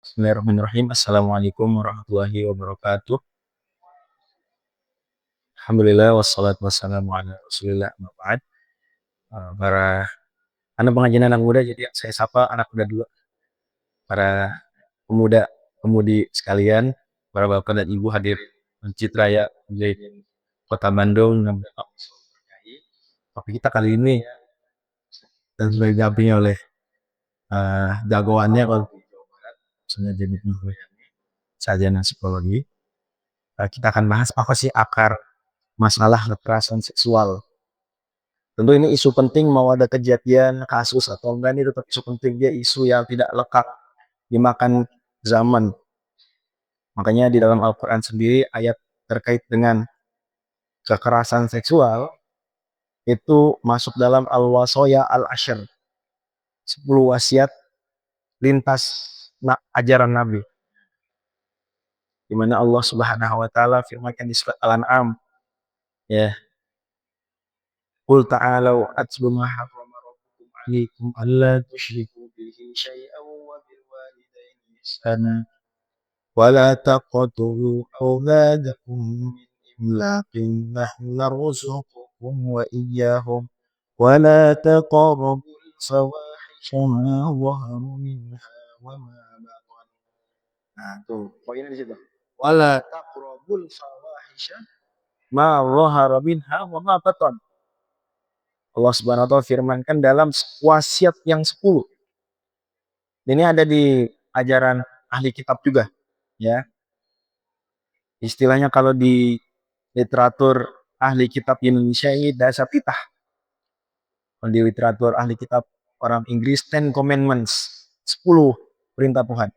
Bismillahirrahmanirrahim. Assalamualaikum warahmatullahi wabarakatuh. Alhamdulillah wassalatu wassalamu ala Rasulillah amma ba'd. Para anak pengajian anak muda, jadi saya sapa anak muda dulu. Para pemuda pemudi sekalian, para bapak dan ibu hadir Masjid Raya Mujahidin Kota Bandung. Topik kita kali ini dan sudah didampingi oleh jagoannya kalau misalnya jadi sarjana psikologi. Kita akan bahas apa sih akar masalah kekerasan seksual. Tentu ini isu penting, mau ada kejadian kasus atau enggak, ini tetap isu penting, dia isu yang tidak lekang dimakan zaman. Makanya di dalam Al-Quran sendiri ayat terkait dengan kekerasan seksual itu masuk dalam Al-Wasoya Al-Ashr, 10 wasiat lintas ajaran Nabi, di mana Allah Subhanahu wa taala firmankan di surat Al-An'am, ya, qul ta'alau atlu ma harrama rabbukum 'alaikum alla tusyriku bihi syai'an wa bil walidayni ihsana wa la taqtulu awladakum min imlaqin nahnu narzuqukum wa iyyahum wa la taqrabul fawahisha ma dhahara minha wa ma batan. Nah, tuh poinnya di situ. Wa la taqrabul fawahisha ma dhahara minha wa ma batan. Allah Subhanahu wa taala firmankan dalam wasiat yang 10. Ini ada di ajaran ahli kitab juga, ya. Istilahnya kalau di literatur ahli kitab Indonesia ini dasar titah. Kalau di literatur ahli kitab orang Inggris, Ten Commandments, 10 perintah Tuhan.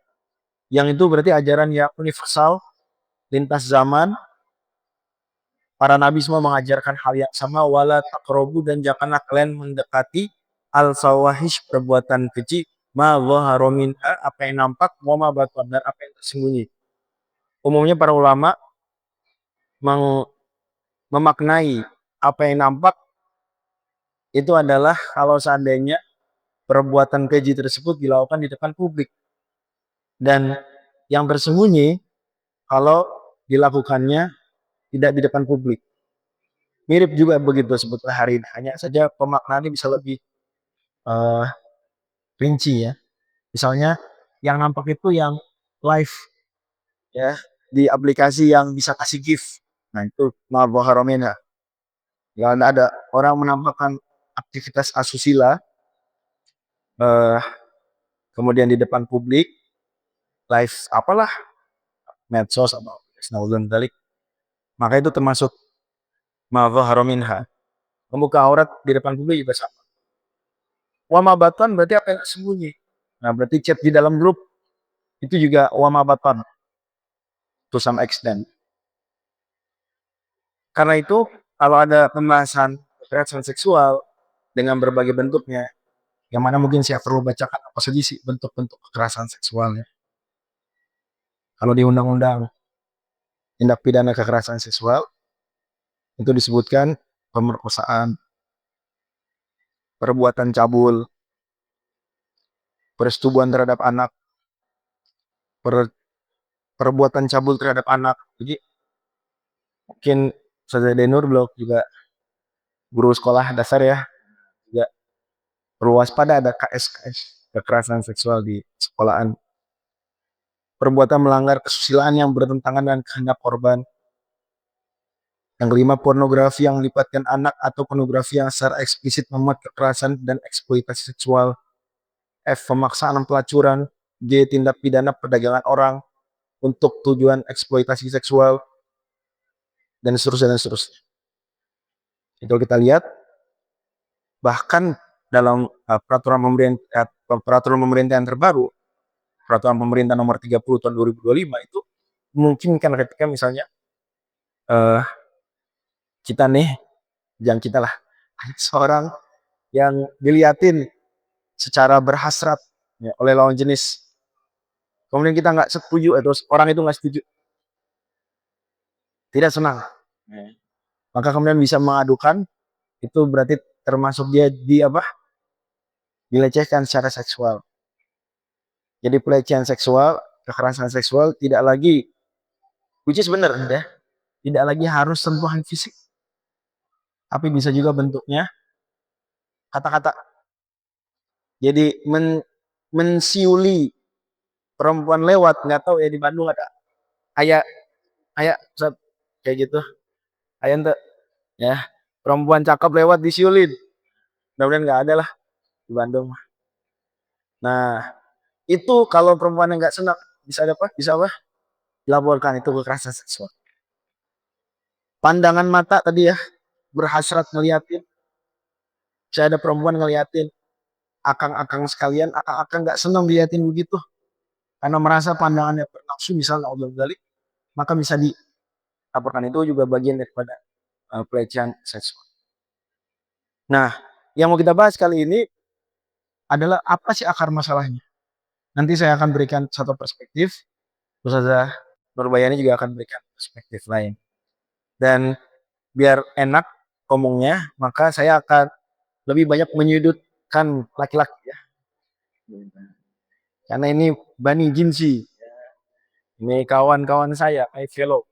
Yang itu berarti ajaran yang universal, lintas zaman. Para nabi semua mengajarkan hal yang sama, wala taqrabu, dan janganlah kalian mendekati al-fawahish, perbuatan keji, ma dhahara minha, apa yang nampak, wa ma batan, dan apa yang tersembunyi. Umumnya para ulama memaknai apa yang nampak itu adalah kalau seandainya perbuatan keji tersebut dilakukan di depan publik, dan yang tersembunyi kalau dilakukannya tidak di depan publik. Mirip juga begitu sebetulnya hari ini, hanya saja pemaknaannya bisa lebih rinci, ya. Misalnya yang nampak itu yang live, ya, di aplikasi yang bisa kasih gift. Nah, itu ma dhahara minha. Yang ada orang menampakkan aktivitas asusila kemudian di depan publik, live apalah, medsos atau dalik, maka itu termasuk ma dhahara minha. Membuka aurat di depan publik juga sama. Wa ma batan berarti apa yang sembunyi. Nah, berarti chat di dalam grup itu juga wa ma batan to some extent. Karena itu kalau ada pembahasan kekerasan seksual dengan berbagai bentuknya, yang mana mungkin saya perlu bacakan apa saja sih bentuk-bentuk kekerasan seksualnya. Kalau di undang-undang tindak pidana kekerasan seksual itu disebutkan pemerkosaan, perbuatan cabul, persetubuhan terhadap anak, perbuatan cabul terhadap anak. Jadi mungkin Ustaz Denur beliau juga guru sekolah dasar, ya, juga perlu waspada ada KS kekerasan seksual di sekolahan. Perbuatan melanggar kesusilaan yang bertentangan dengan kehendak korban. Yang kelima, pornografi yang melibatkan anak atau pornografi yang secara eksplisit memuat kekerasan dan eksploitasi seksual. F, pemaksaan pelacuran. G, tindak pidana perdagangan orang untuk tujuan eksploitasi seksual, dan seterusnya dan seterusnya. Itu kita lihat bahkan dalam peraturan pemerintah yang terbaru, peraturan pemerintah nomor 30 tahun 2025 itu memungkinkan ketika misalnya kita nih, jangan kita lah, seorang yang diliatin secara berhasrat, ya, oleh lawan jenis, kemudian kita nggak setuju atau orang itu nggak setuju, tidak senang, maka kemudian bisa mengadukan, itu berarti termasuk dia dilecehkan secara seksual. Jadi pelecehan seksual kekerasan seksual tidak lagi, which is bener ya, tidak lagi harus sentuhan fisik, tapi bisa juga bentuknya kata-kata. Jadi mensiuli perempuan lewat, nggak tahu ya di Bandung ada kayak kayak kayak gitu, kayak ente ya, perempuan cakep lewat disiulin. Mudah-mudahan nggak ada lah di Bandung. Nah, itu kalau perempuan yang nggak senang bisa ada apa? Bisa apa? Dilaporkan, itu kekerasan seksual. Pandangan mata tadi ya, berhasrat ngeliatin. Saya ada perempuan ngeliatin akang-akang sekalian, akang-akang nggak senang diliatin begitu, karena merasa pandangannya bernafsu misalnya, Allah balik, maka bisa dilaporkan. Itu juga bagian daripada pelecehan seksual. Nah, yang mau kita bahas kali ini adalah apa sih akar masalahnya. Nanti saya akan berikan satu perspektif, Ustazah Nurbayani juga akan berikan perspektif lain. Dan biar enak ngomongnya, maka saya akan lebih banyak menyudutkan laki-laki ya. Karena ini Bani Jinsi. Ini kawan-kawan saya, my fellow.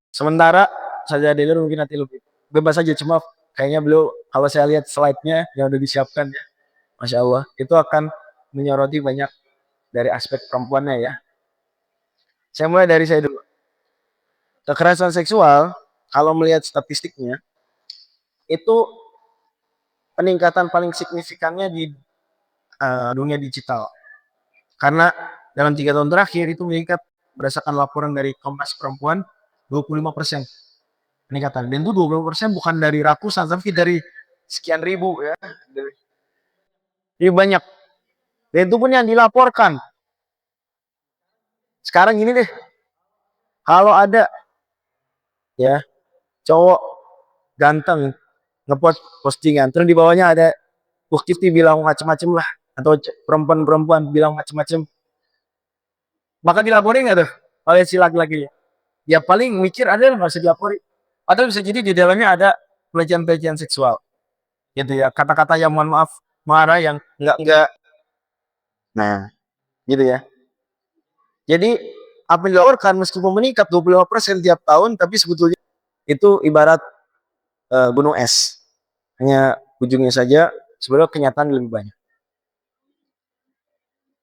Sementara saja Delir mungkin nanti lebih bebas saja, cuma kayaknya beliau, kalau saya lihat slide-nya yang udah disiapkan ya, Masya Allah, itu akan menyoroti banyak dari aspek perempuannya ya. Saya mulai dari saya dulu. Kekerasan seksual, kalau melihat statistiknya, itu peningkatan paling signifikannya di dunia digital. Karena dalam 3 tahun terakhir itu meningkat berdasarkan laporan dari Komnas Perempuan 25% peningkatan. Dan itu 25% bukan dari ratusan, tapi dari sekian ribu ya. Jadi banyak. Dan itu pun yang dilaporkan. Sekarang gini deh, kalau ada ya cowok ganteng ngepost postingan, terus di bawahnya ada bukti bilang macam-macam lah, atau perempuan-perempuan bilang macam-macam, maka dilaporin nggak tuh oleh si laki-laki? Ya paling mikir ada nggak usah dilaporin. Padahal bisa jadi di dalamnya ada pelecehan-pelecehan seksual, gitu ya, kata-kata yang mohon maaf marah yang enggak. Nah, gitu ya. Jadi apa yang dilaporkan meskipun meningkat 25% tiap tahun, tapi sebetulnya itu ibarat gunung es, hanya ujungnya saja, sebenarnya kenyataan lebih banyak.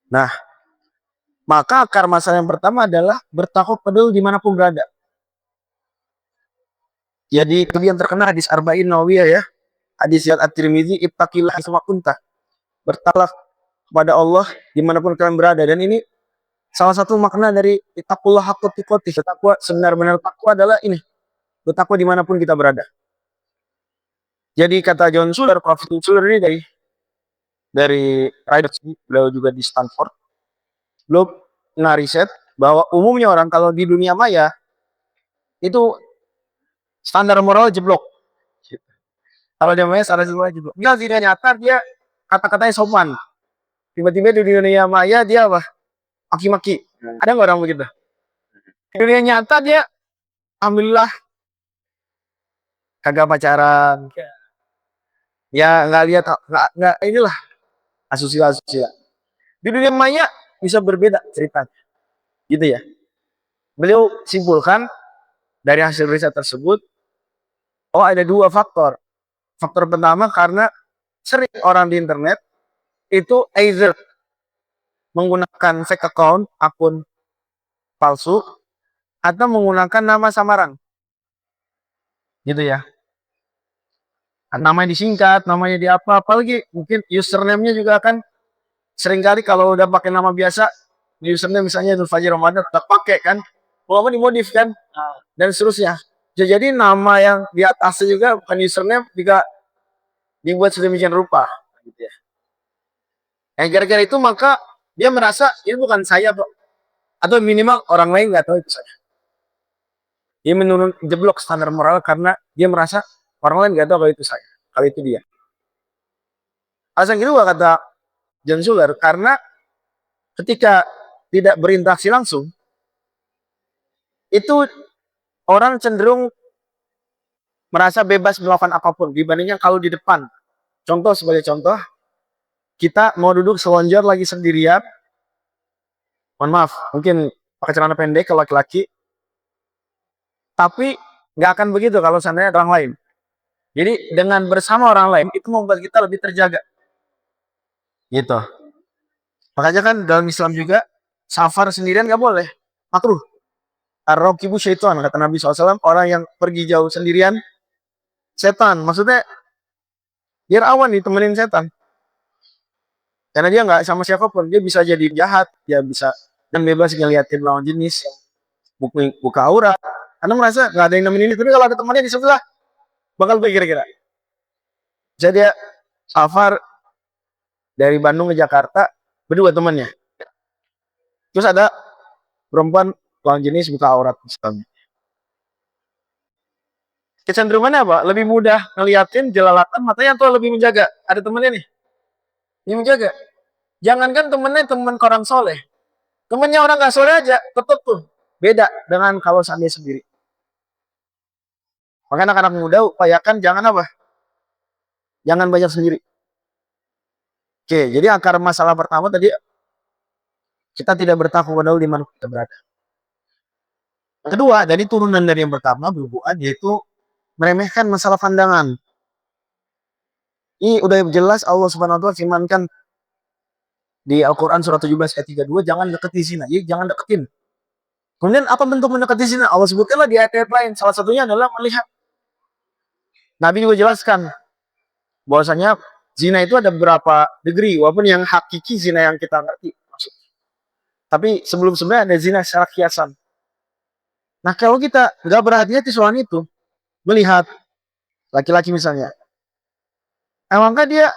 Nah, maka akar masalah yang pertama adalah bertakwa pada Allah dimanapun berada. Jadi itu yang terkenal hadis Arba'in Nawawiyah ya, hadis At-Tirmidzi, ittaqillah haitsu kunta. Bertakwa kepada Allah dimanapun kalian berada. Dan ini salah satu makna dari ittaqullah haqqa tuqatih. Takwa, sebenar-benar takwa adalah ini, bertakwa dimanapun kita berada. Jadi kata John Suller, Prof. Suller ini dari Rider, beliau juga di Stanford, beliau ngariset bahwa umumnya orang kalau di dunia maya itu standar moral jeblok. Kalau dia maya standar moral jeblok. Dia tidak nyata, dia kata-katanya sopan. Tiba-tiba di dunia maya dia apa? Maki-maki. Ada nggak orang begitu? Di dunia nyata dia alhamdulillah kagak pacaran. Ya nggak lihat, nggak inilah asusila. Di dunia maya bisa berbeda ceritanya. Gitu ya. Beliau simpulkan dari hasil riset tersebut, oh ada 2 faktor. Faktor pertama karena sering orang di internet itu either menggunakan fake account, akun palsu, atau menggunakan nama samaran. Gitu ya. Namanya disingkat, namanya di apa, apalagi mungkin username-nya juga kan seringkali kalau udah pakai nama biasa, username misalnya itu Fajri Ramadan, tak pakai kan, mau dimodif kan, dan seterusnya. Jadi nama yang di atasnya juga bukan username, juga dibuat sedemikian rupa. Gitu ya. Gara-gara itu maka dia merasa ini bukan saya, atau minimal orang lain nggak tahu itu saya. Dia menurun jeblok standar moral karena dia merasa orang lain nggak tahu kalau itu saya, kalau itu dia. Alasan kedua kata John Suller, karena ketika tidak berinteraksi langsung, itu orang cenderung merasa bebas melakukan apapun dibandingkan kalau di depan. Contoh, sebagai contoh, kita mau duduk selonjor lagi sendirian, mohon maaf, mungkin pakai celana pendek kalau laki-laki, tapi nggak akan begitu kalau seandainya orang lain. Jadi dengan bersama orang lain itu membuat kita lebih terjaga. Gitu. Makanya kan dalam Islam juga safar sendirian nggak boleh, makruh. Ar-rakibu syaitan, kata Nabi SAW, orang yang pergi jauh sendirian setan. Maksudnya biar awan ditemenin setan. Karena dia nggak sama siapapun, dia bisa jadi jahat, dia bisa dan bebas ngeliatin lawan jenis, buka aurat. Karena merasa nggak ada yang nemenin, tapi kalau ada temannya di sebelah, bakal baik kira-kira. Jadi dia safar dari Bandung ke Jakarta, berdua temannya. Terus ada perempuan lawan jenis buka aurat misalnya. Kecenderungannya apa? Lebih mudah ngeliatin jelalatan matanya atau lebih menjaga? Ada temennya nih, lebih menjaga. Jangankan temennya temen orang soleh, temennya orang nggak soleh aja, tetep tuh beda dengan kalau seandainya sendiri. Makanya anak-anak muda upayakan jangan apa? Jangan banyak sendiri. Oke, jadi akar masalah pertama tadi kita tidak bertakwa dahulu di mana kita berada. Kedua, dari turunan dari yang pertama berhubungan yaitu meremehkan masalah pandangan. Ini udah jelas Allah Subhanahu wa taala firmankan di Al-Qur'an surat 17 ayat 32, jangan deketi zina. Jadi jangan deketin. Kemudian apa bentuk mendekati zina? Allah sebutkanlah di ayat-ayat lain. Salah satunya adalah melihat. Nabi juga jelaskan bahwasanya zina itu ada beberapa degree, walaupun yang hakiki zina yang kita ngerti maksudnya. Tapi sebelum-sebelumnya ada zina secara kiasan. Nah, kalau kita nggak berhati-hati soal itu, melihat laki-laki misalnya, emangkah dia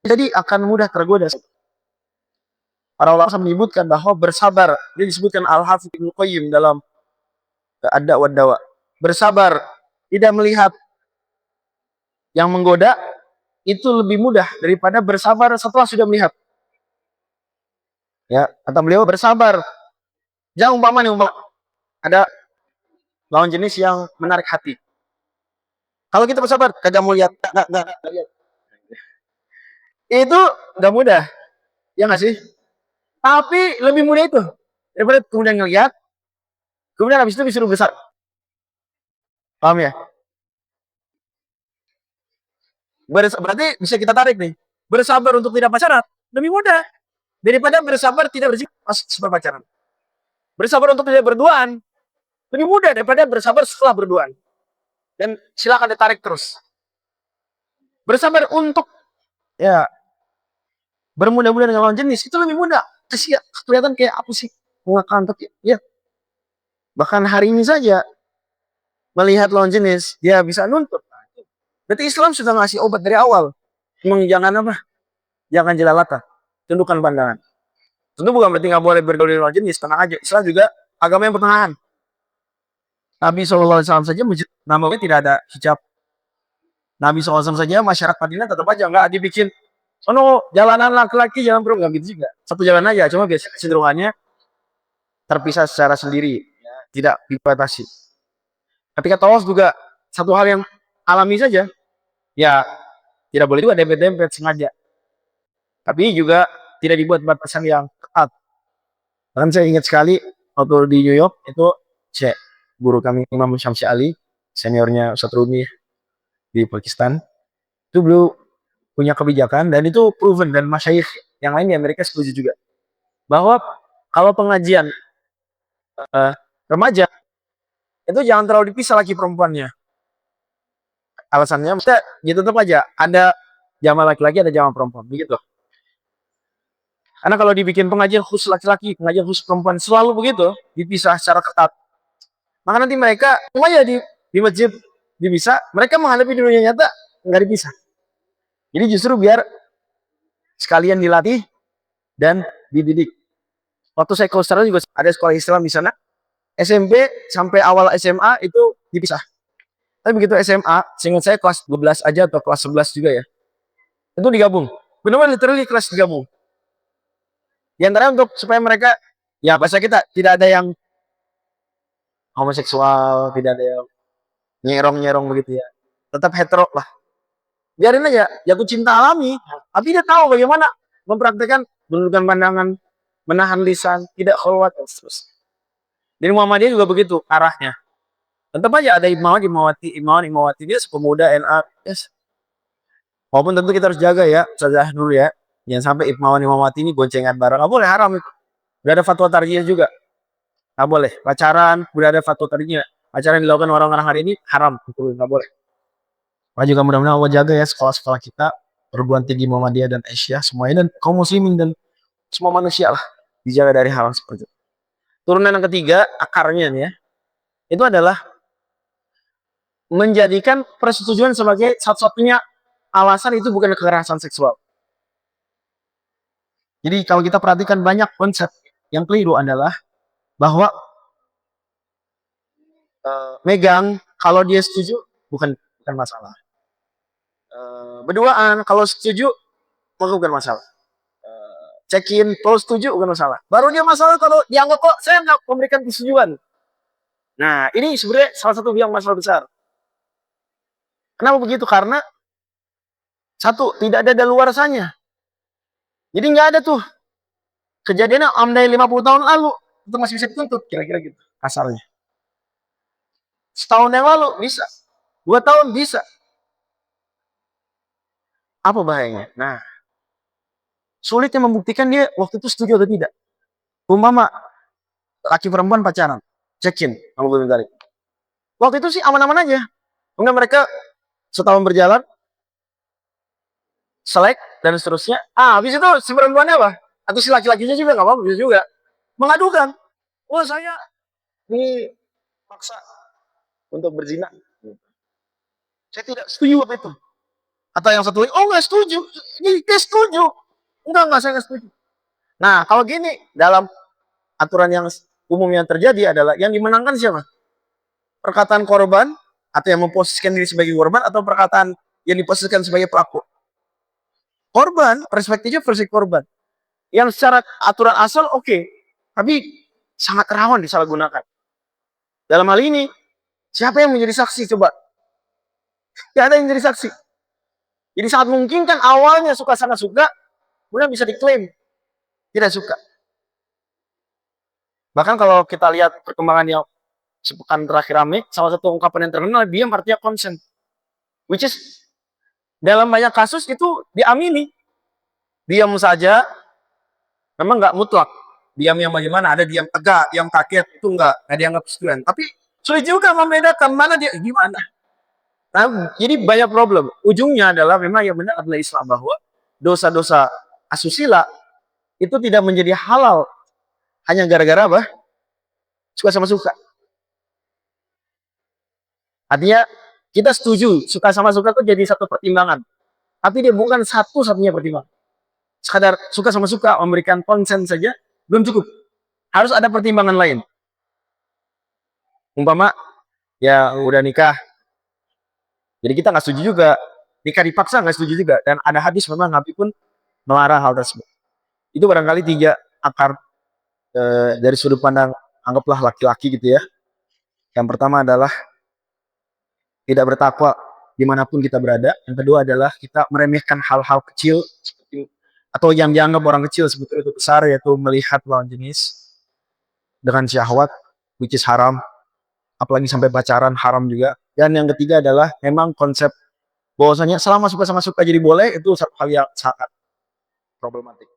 jadi akan mudah tergoda. Para ulama menyebutkan bahwa bersabar, dia disebutkan Al-Hafidz Ibnu Qayyim dalam Ad-Da' wa Dawa. Bersabar, tidak melihat yang menggoda itu lebih mudah daripada bersabar setelah sudah melihat. Ya, kata beliau bersabar. Jangan umpama nih, ada lawan jenis yang menarik hati. Kalau kita bersabar, kagak mau lihat, nggak lihat. Itu nggak mudah, ya nggak sih? Tapi lebih mudah itu daripada kemudian ngelihat, kemudian habis itu disuruh besar. Paham ya? Berarti bisa kita tarik nih. Bersabar untuk tidak pacaran lebih mudah daripada bersabar tidak berzina pas pacaran. Bersabar untuk tidak berduaan lebih mudah daripada bersabar setelah berduaan. Dan silakan ditarik terus. Bersabar untuk ya bermudah-mudah dengan lawan jenis itu lebih mudah. Terus kelihatan kayak apa sih? Pengakuan tapi ya. Bahkan hari ini saja melihat lawan jenis dia bisa nuntut. Berarti Islam sudah ngasih obat dari awal. Emang jangan apa? Jangan jelalatan. Tundukkan pandangan. Tentu bukan berarti nggak boleh bergaul dengan lawan jenis. Tenang aja. Islam juga agama yang pertengahan. Nabi SAW saja namanya tidak ada hijab. Nabi SAW saja masyarakat Madinah tetap aja nggak dibikin. Sono jalanan laki-laki jalan perempuan gitu juga. Satu jalan aja. Cuma biasanya cenderungannya terpisah secara sendiri. Tidak dibatasi. Ketika tawaf juga satu hal yang alami saja. Ya tidak boleh juga dempet-dempet sengaja. Tapi juga tidak dibuat batasan yang ketat. Bahkan saya ingat sekali waktu di New York itu guru kami Imam Syamsi Ali, seniornya Ustadz Rumi di Pakistan, itu beliau punya kebijakan dan itu proven dan masyayikh yang lain di Amerika setuju juga bahwa kalau pengajian remaja itu jangan terlalu dipisah lagi perempuannya. Alasannya maksudnya gitu tetap aja ada jamaah laki-laki ada jamaah perempuan begitu. Karena kalau dibikin pengajian khusus laki-laki, pengajian khusus perempuan selalu begitu dipisah secara ketat. Maka nanti mereka semuanya di masjid dipisah, mereka menghadapi dunia nyata nggak dipisah. Jadi justru biar sekalian dilatih dan dididik. Waktu saya ke Australia juga ada sekolah Islam di sana. SMP sampai awal SMA itu dipisah. Tapi begitu SMA, seingat saya kelas 12 aja atau kelas 11 juga ya. Itu digabung. Benar-benar literally kelas digabung. Di antara untuk supaya mereka ya bahasa kita tidak ada yang homoseksual, tidak ada yang nyerong-nyerong begitu ya. Tetap hetero lah. Biarin aja jatuh cinta alami, tapi dia tahu bagaimana mempraktekkan menundukkan pandangan, menahan lisan, tidak kholwat, dan seterusnya. Jadi Muhammadiyah juga begitu arahnya. Tetap aja ada imamati dia sepemuda NA, yes. Walaupun tentu kita harus jaga ya, Ustazah dulu ya. Jangan sampai imamati ini goncengan bareng. Nggak boleh, haram itu. Udah ada fatwa tarjih juga. Nggak boleh. Pacaran, udah ada fatwa tarjih. Pacaran yang dilakukan orang-orang hari ini haram. Nggak boleh. Wah juga mudah-mudahan Allah jaga ya sekolah-sekolah kita, perguruan tinggi Muhammadiyah dan Aisyah semuanya, dan kaum muslimin dan semua manusia lah dijaga dari hal seperti itu. Turunan yang ketiga, akarnya nih ya, itu adalah menjadikan persetujuan sebagai satu-satunya alasan, itu bukan kekerasan seksual. Jadi kalau kita perhatikan banyak konsep yang keliru adalah bahwa megang kalau dia setuju bukan masalah. Berduaan kalau setuju maka bukan masalah. Check-in kalau setuju bukan masalah. Baru dia masalah kalau dianggap kok saya nggak memberikan persetujuan. Nah ini sebenarnya salah satu yang masalah besar. Kenapa begitu? Karena satu, tidak ada daluarsanya. Jadi nggak ada tuh kejadiannya amdai 50 tahun lalu itu masih bisa dituntut, kira-kira gitu kasarnya. Setahun yang lalu bisa, 2 tahun bisa. Apa bahayanya? Nah, sulitnya membuktikan dia waktu itu setuju atau tidak. Umpama laki perempuan pacaran, check-in, waktu itu sih aman-aman aja. Kemudian mereka setahun berjalan, selek dan seterusnya. Habis itu si perempuannya apa? Atau si laki-lakinya juga nggak apa-apa, bisa juga mengadukan. Oh saya dipaksa untuk berzina. Saya tidak setuju apa itu. Atau yang satu lagi, oh nggak setuju. Ini dia setuju. Enggak, saya nggak setuju. Nah kalau gini, dalam aturan yang umum yang terjadi adalah yang dimenangkan siapa? Perkataan korban atau yang memposisikan diri sebagai korban, atau perkataan yang diposisikan sebagai pelaku. Korban, perspektifnya versi korban. Yang secara aturan asal oke, tapi sangat rawan disalahgunakan. Dalam hal ini, siapa yang menjadi saksi coba? Tidak ada yang menjadi saksi. Jadi sangat mungkin kan awalnya sangat suka, kemudian bisa diklaim tidak suka. Bahkan kalau kita lihat perkembangan yang sepekan terakhir rame, salah satu ungkapan yang terkenal, diam artinya consent. Which is, dalam banyak kasus itu diamini. Diam saja, memang nggak mutlak. Diam yang bagaimana, ada diam tegak, diam kaget, itu nggak dianggap persetujuan. Tapi sulit juga membedakan mana dia, gimana. Nah, jadi banyak problem. Ujungnya adalah memang yang benar adalah Islam, bahwa dosa-dosa asusila itu tidak menjadi halal hanya gara-gara apa? Suka sama suka. Artinya kita setuju suka sama suka itu jadi satu pertimbangan, tapi dia bukan satu-satunya pertimbangan. Sekadar suka sama suka memberikan konsen saja belum cukup, harus ada pertimbangan lain. Umpama ya udah nikah, jadi kita nggak setuju juga. Nikah dipaksa nggak setuju juga. Dan ada hadis memang Nabi pun melarang hal tersebut. Itu barangkali 3 akar dari sudut pandang anggaplah laki-laki gitu ya. Yang pertama adalah tidak bertakwa dimanapun kita berada. Yang kedua adalah kita meremehkan hal-hal kecil seperti, atau yang dianggap orang kecil sebetulnya itu besar, yaitu melihat lawan jenis dengan syahwat, which is haram. Apalagi sampai pacaran, haram juga. Dan yang ketiga adalah memang konsep bahwasanya selama suka sama suka jadi boleh, itu hal yang sangat problematik.